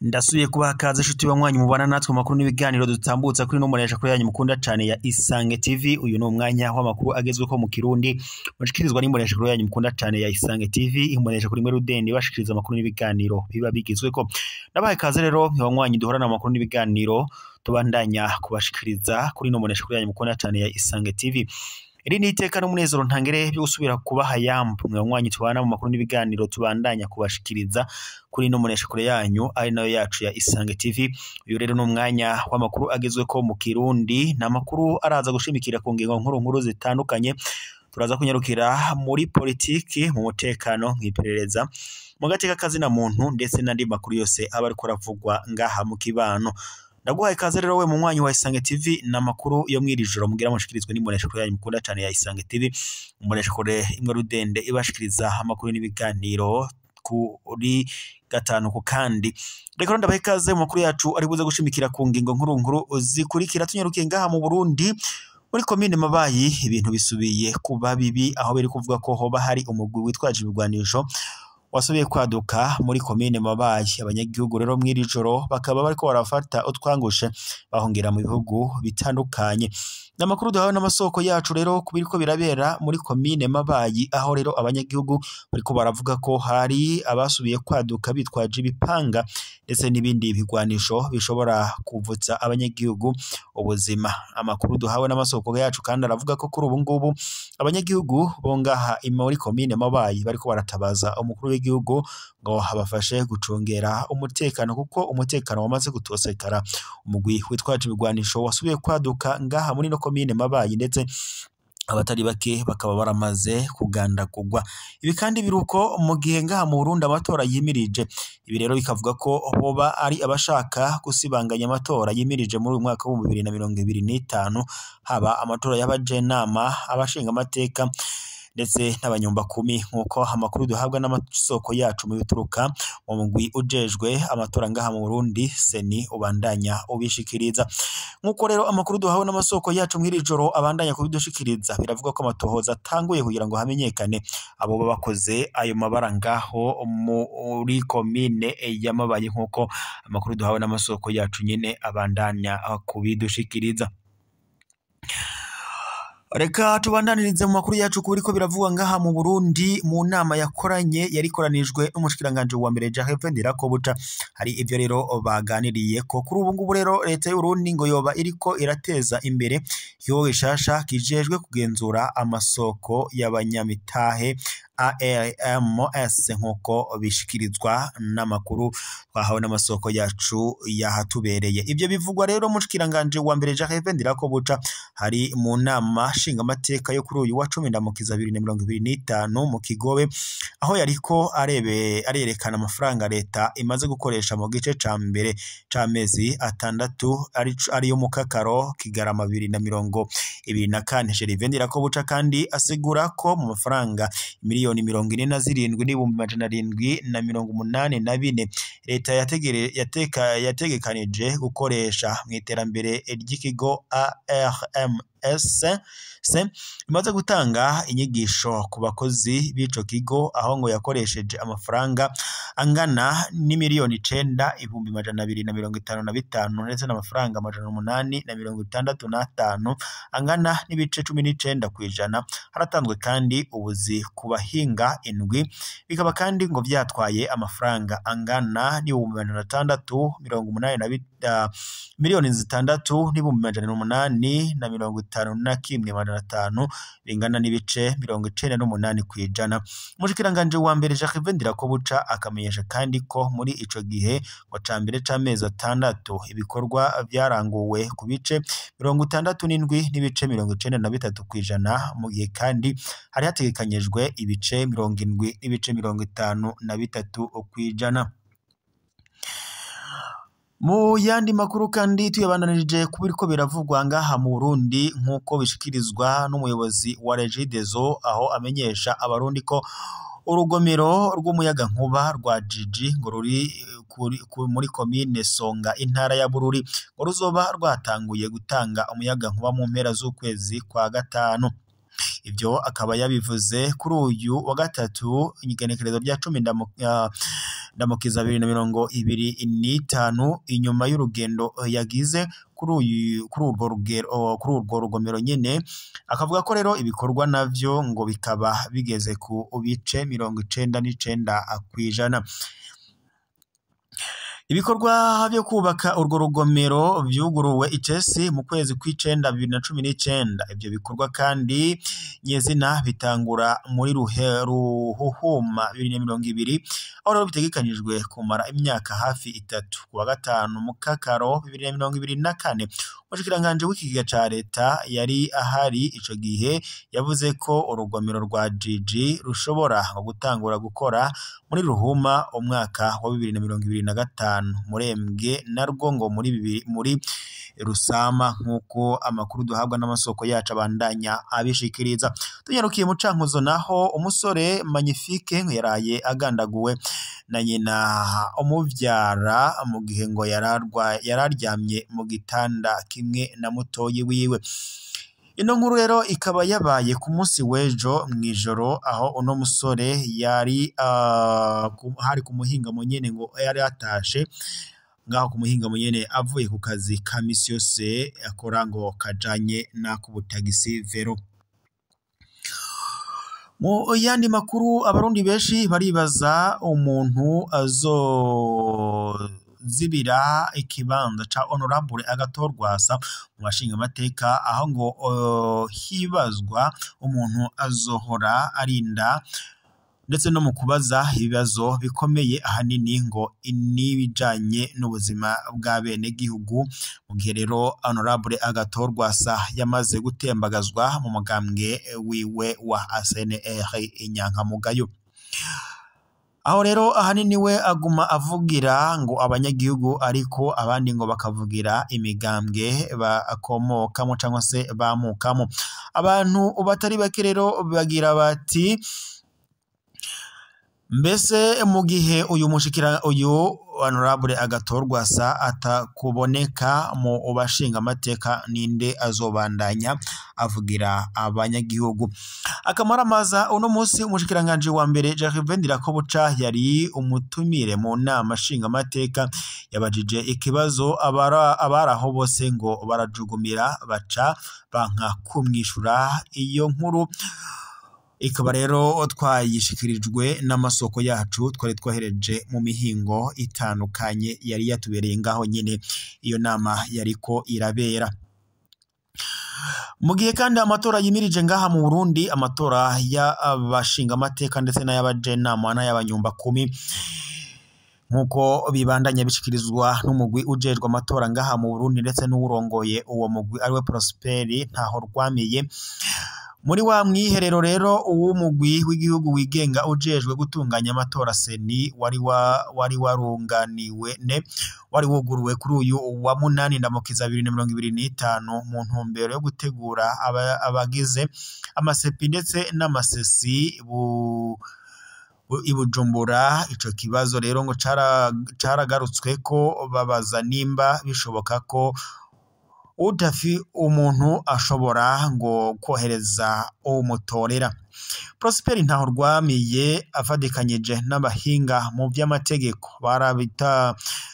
Ndasubiye kubaha kaze shuti banywanyi mubana natwe makuru n'ibiganiro dutambutsa kuri no munesha kuri yanyu mukunda cyane ya Isange TV. Uyu no mwanya w'amakuru agezwe ko mu Kirundi mushikirizwa n'imbonesha kuri yanyu mukunda cyane ya Isange TV, imbonesha kuri Merudende bashikiriza amakuru n'ibiganiro biba bigizwe ko. Nabaye kaze rero banywanyi duhorana amakuru n'ibiganiro tubandanya kubashikiriza kuri no munesha kuri yanyu mukunda cyane ya Isange TV. Iri ni iteka n'umunezero ntangere byo gusubira kubaha yambu mwanywanyi tubana mu makuru n'ibiganiro tubandanya kubashikiriza kuri no munesha kure yanyu ari nayo yacu ya Isange TV. Uyu rero no mwanya w'amakuru agezwe ko mu Kirundi na makuru araza gushimikira ku ngingo nkuru zitandukanye. Turaza kunyarukira muri politiki, mu mutekano, nk'iperereza, mu gateka kazi na muntu ndetse n'andi makuru yose aba ariko aravugwa ngaha mu kibano. Ndaguhaye kaze rero we mu mwanyi wa Isange TV na makuru yo mwirijoro mugira mushikirizwe n'imbonesha kure yanyu mukunda cyane ya Isange TV. Imbonesha kure Merudende ibashikiriza amakuru n'ibiganiro kuri gatanu ku kandi. Reka ndabahe kaze mu makuru yacu ari buze gushimikira ku ngingo nkuru zikurikira. Tunyarukiye ngaha mu Burundi muri komine Mabayi ibintu bisubiye kuba bibi, aho biri kuvuga ko hoba hari umugwi witwaje ibigwanisho wasubiye kwaduka muri komine Mabayi. Abanyagihugu rero mwirijoro bakaba bariko barafata utwangushe bahongera mu bihugu bitandukanye. Namakuru duhawe n'amasoko yacu rero kubiriko birabera muri komine Mabayi, aho rero abanyagihugu bariko baravuga ko hari abasubiye kwaduka bitwaje ibipanga ndetse n'ibindi bigwanisho bishobora kuvutsa abanyagihugu ubuzima. Amakuru duhawe n'amasoko yacu kandi aravuga ko kuri ubu ngubu abanyagihugu bongaha muri komine Mabayi bariko baratabaza umukuru w'igihugu ngo habafashe gucungera umutekano, kuko umutekano wamaze gutosekara. Umugwi witwaje ibigwanisho wasubiye kwaduka ngaha muri no komine Mabayi ndetse abatari bake bakaba baramaze kugandagurwa. Ibi kandi biruko mu gihe ngaha mu Burundi amatora yimirije. Ibi rero bikavuga ko hoba ari abashaka gusibanganya amatora yimirije muri uyu mwaka wa 2025, haba amatora y'abajenama, abashinga amateka ndetse n'abanyumba kumi, nkuko amakuru duhabwa n'amasoko yacu mu bituruka mu mugwi ujejwe amatora ngaha mu Burundi seni ubandanya ubishikiriza. Nkuko rero amakuru duhawe n'amasoko yacu mwirijoro abandanya kubidushikiriza, biravuga ko amatohoza atanguye kugira ngo hamenyekane abo bakoze ayo mabara ngaho muri komine ya Mabayi, nkuko amakuru duhawe n'amasoko yacu nyine abandanya kubidushikiriza. Reka tubandanirize mu makuru yacu kubiriko biravugwa ngaha mu Burundi. Mu nama yakoranye yarikoranijwe n'umushikiranganje wa mbere Jacques Ndirakobuca, hari ivyo rero baganiriye ko kuri ubu ngubu rero leta y'u Burundi ngo yoba iriko irateza imbere yo ishasha kijejwe kugenzura amasoko y'abanyamitahe ARMS, nkuko bishikirizwa n'amakuru twahawe n'amasoko yacu yahatubereye. Ivyo bivugwa rero umushikiranganje wa mbere Jacques Ndirakobuca hari mu nama nshinga amateka yo kuri uyu wa 10 Ndamukiza 2025 mu Kigobe, aho yariko arerekana amafaranga leta imaze gukoresha mu gice ca mbere c'amezi atandatu ari yo mu Kakaro Kigarama 2024. Jacques Ndirakobuca kandi asigura ko mu mafaranga miliyoni 47,784 leta yategekanije gukoresha mu iterambere ry'ikigo ARMS imaze gutanga inyigisho ku bakozi b'ico kigo, aho ngo yakoresheje amafaranga angana n'imiliyoni 9,255 ndetse n'amafaranga 865 angana n'ibice 19%. Haratanzwe kandi ubuzi ku bahinga indwi, bikaba kandi ngo vyatwaye amafaranga angana n'682 miliyoni 6,851,500 bingana n'ibice 98%. Umushikiranganje wa mbere Jacques Ndirakobuca akamenyesha kandi ko muri ico gihe ngo cambere c'amezi atandatu ibikorwa vyaranguwe ku bice 67 n'ibice 93%, mu gihe kandi hari hategekanyijwe ibice 70 n'ibice 53%. Mu yandi makuru kandi tuyabandanije kubiriko biravugwa ngaha mu Burundi, nkuko bishikirizwa n'umuyobozi wa Regideso, aho amenyesha abarundi ko urugomero rw'umuyaga nkuba rwa Jiji ngo ruri muri komine Songa intara ya Bururi ngo ruzoba rwatanguye gutanga umuyaga nkuba mu mpera z'ukwezi kwa gatanu. Ivyo akaba yabivuze kuri uyu wa gatatu igenekerezo rya 10 Ndamukiza 2025 inyuma y'urugendo yagize kuri urwo rugomero nyene, akavuga ko rero ibikorwa navyo ngo bikaba bigeze ku bice 99%. Ibikorwa byo kubaka urwo rugomero vyuguruwe icesi mu kwezi kw'icenda 2019. Ivyo bikorwa kandi nyezina bitangura muri Ruhuhuma 2020, aho rero bitegekanijwe kumara imyaka hafi 3. Kuwa gatanu Mukakaro 2024 umushikiranganje w'ikigega ca leta yari ahari ico gihe yavuze ko urugomero rwa Jiji rushobora gutangura gukora muri Ruhuma umwaka wa 2025, Murembwe narwo ngo muri Rusama, nkuko amakuru duhabwa n'amasoko yacu abandanya abishikiriza. Tunyarukiye mu Cankuzo naho umusore Magnifique yaraye agandaguwe na nyina umuvyara mu gihe ngo yararyamye mu gitanda kimwe na mutoyi wiwe. Ino nkuru rero ikaba yabaye ku munsi w'ejo mwijoro, aho uno musore yari hari ku muhingamo nyene ngo yari atashe ngaho ku muhingamo nyene avuye ku kazi ka misi yose akora ngo kajanye n'akubutagisi vero. Mu yandi makuru, abarundi benshi baribaza umuntu azozibira ikibanza ca Honorable Agathon Rwasa mu bashinga amateka, aho ngo hibazwa umuntu azohora arinda ndetse no mu kubaza ibibazo bikomeye ahanini ngo n'ibijanye n'ubuzima bwa bene gihugu, mu gihe rero Honorable Agathon Rwasa yamaze gutembagazwa mu mugambwe wiwe wa ACNR inyankamugayo. Aho rero ahanini we aguma avugira ngo abanyagihugu, ariko abandi ngo bakavugira imigambwe bakomokamo cyangwa se bamukamo. Abantu batari bake rero bagira bati mbese mu gihe uyu Honorable Agathon Rwasa atakuboneka mu bashinga amateka, ninde azobandanya avugira abanyagihugu? Akamaramaza uno munsi umushikiranganje wa mbere Gervais Ndirakobuca yari umutumire mu nama shinga amateka, yabajije ikibazo abaraho bose ngo barajugumira baca banka kumwishura. Iyo nkuru ikaba rero twayishikirijwe n'amasoko yacu twari twohereje mu mihingo itandukanye yari yatubereye ngaho nyine iyo nama yariko irabera. Mu gihe kandi amatora yimirije ngaha mu Burundi, amatora y'abashinga amateka ndetse n'ayabajenama n'ayabanyumba 10, nkuko bibandanya bishikirizwa n'umugwi ujejwe amatora ngaha mu Burundi ndetse n'urongoye uwo mugwi ariwe Prosper Ntahorwamiye. Muri wa mwiherero rero uw'umugwi w'igihugu wigenga ujejwe gutunganya amatora seni wari wuguruwe kuri uyu wa 8 Ndamukiza 2025 mu ntumbero yo gutegura abagize amasepi ndetse n'amasesi ibujumbura. Ico kibazo rero ngo caragarutswe ko babaza nimba bishoboka ko umuntu ashobora ngo kohereza umutorera. Prosper Ntahorwamiye afadikanyije n'abahinga mu by'amategeko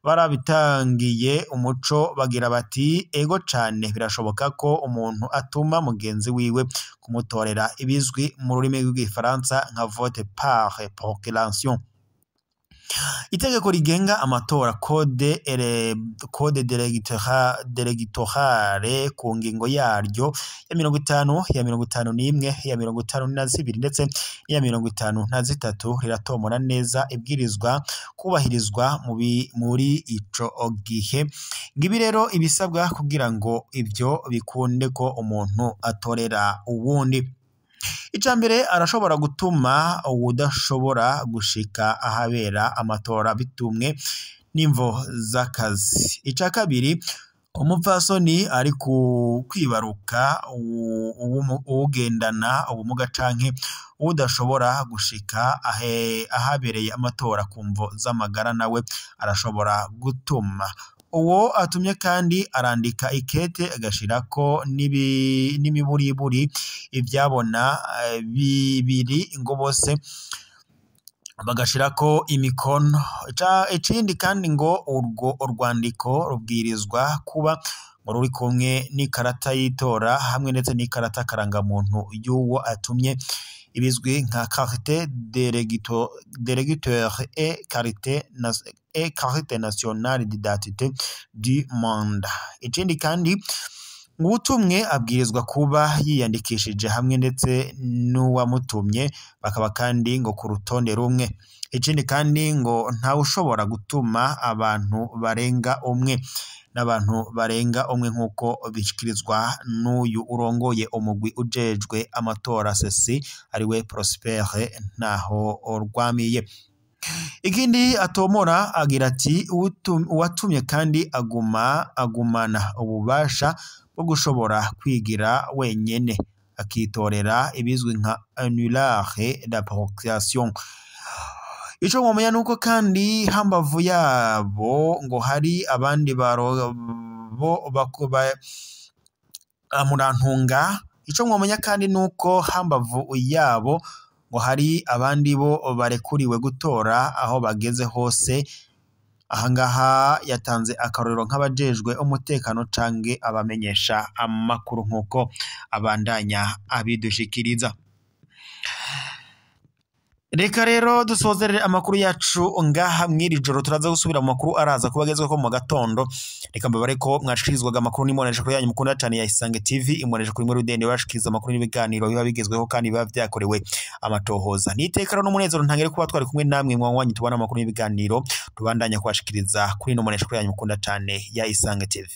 barabitangiye umuco, bagira bati ego cane birashoboka ko umuntu atuma mugenzi wiwe kumutorera ibizwi mu rurimi rw'igifaransa nka vote par procuration. Itegeko rigenga amatora code d'électorale ku ngingo yaryo ya 50, ya 51, ya 52 ndetse ya 53 riratomora neza ibwirizwa kubahirizwa muri ico gihe. Ngibi rero ibisabwa kugira ngo ivyo bikunde ko umuntu atorera uwundi. Icambere arashobora gutuma udashobora gushika ahabera amatora bitumwe n'imvo z'akazi. Ica kabiri, umupfasoni ari kwibaruka ugendana ubumuga canke udashobora gushika ahabereye amatora kumvo z'amagara nawe arashobora gutuma uwo atumye kandi arandika ikete agashirako n'imiburiburi ivyabona bibiri ngo bose bagashirako imikono. Ikindi kandi ngo urwo urwandiko rubwirizwa kuba ruri kumwe n'ikarata y'itora hamwe ndetse n'ikarata karangamuntu y'uwo atumye ibizwi nka carte d'électeur et carte nationale d'identité du mandat. Ikindi kandi ubutumwe abwirizwa kuba yiyandikishije hamwe ndetse n'uwamutumye bakaba kandi ngo ku rutonde rumwe. Ikindi kandi ngo nta ushobora gutuma abantu barenga umwe n'abantu barenga umwe nk'uko bishikirizwa n'uyu urongoye umugwi ujejwe amatora sesi ariwe Prosper Ntahorwamiye. Ikindi atomora agira ati uwatumye kandi agumana ububasha bwo gushobora kwigira wenyene akitorera ibizwi nka annulare d'appropriation. Ico mwomenya nuko kandi hambavu yabo ngo hari abandi murantunga. Ico mwomenya kandi nuko hambavu yabo ngo hari abandi bo barekuriwe gutora aho bageze hose. Ahangaha yatanze akarorero nk'abajejwe umutekano canke abamenyesha amakuru nk'uko abandanya abidushikiriza. Reka rero dusozerere amakuru yacu ngaha mwiri joro, turaza gusubira mu makuru araza kubagezweko mu gatondo. Reka mbabare ko mwashikirizwaga amakuru n'imonesha kuri yanyu mukunda cyane ya Isange TV, imonesha kuri mwe rudende bashikiriza amakuru n'ibiganiro biba bigezweho kandi biba vyakorewe amatohoza. Nitekero n'umunezero ntangere kuba twari kumwe namwe mwanywanyi tubana amakuru n'ibiganiro tubandanya kubashikiriza kuri imonesha kuri yanyu mukunda cyane ya Isange TV.